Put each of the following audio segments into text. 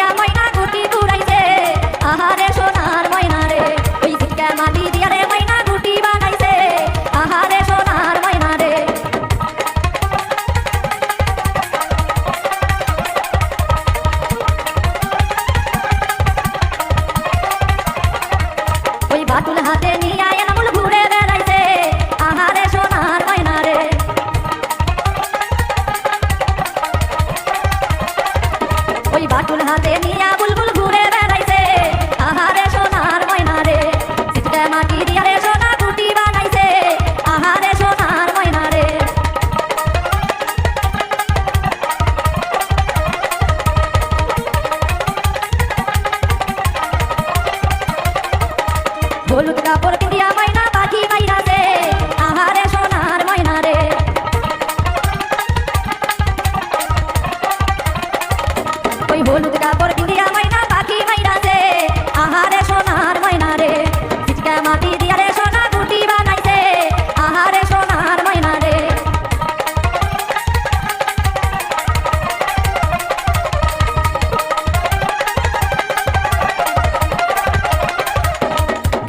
দিয়া ময়না গুটি কুড়াইছে আহারে সোনার ময়না রে ওই ঝিটকা মাটি দিয়া রে ময়না গুটি বানাইছে আহারে সোনার ময়না রে ওই বাটুল হাতে নিয়া এনামুল ঘুরে বেড়াইছে আহারে সোনার ময়না রে ওই বাটুল হাতে নিয়া বুলবুল ঘুরে বেড়াইছে আহারে সোনার ময়না রে ঝিটকা মাটি দিয়া রে সোনা গুটি বানাইছে আহারে সোনার ময়না রে হলুদ কাপড় পিন্দিয়া ময়না পাখি বাইরাছে আহারে সোনার ময়না রে ওই হলুদ কাপড় পিন্দিয়া ময়না পাখি বাইরাছে আহারে সোনার ময়না রে ঝিটকা মাটি দিয়া রে সোনা গুটি বানাইছে আহারে সোনার ময়না রে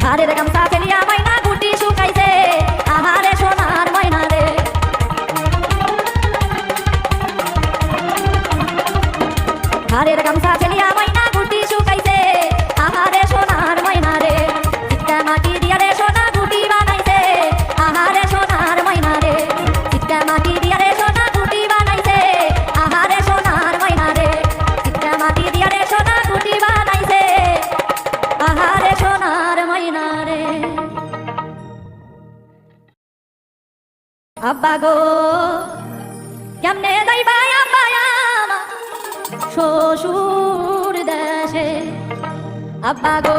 ঘাড়ের গামছা ফেলিয়া ময়না গুটি শুকাইছে আহারে সোনার ময়না রে ঘাড়ের গামছা ফেলিয়া ময়না গুটি শুকাইছে আহারে সোনার ময়না রে ঝিটকা মাটি দিয়া রে সোনা গুটি বানাইছে আহারে সোনার ময়না রে ঝিটকা মাটি দিয়া রে সোনা গুটি বানাইছে আহারে সোনার ময়না রে ঝিটকা মাটি দিয়া রে সোনা গুটি বানাইছে আহারে সোনার ময়না রে আব্বা গো কেমনে যাইবা আব্বা আমার শ্বশুর দেশে আব্বা গো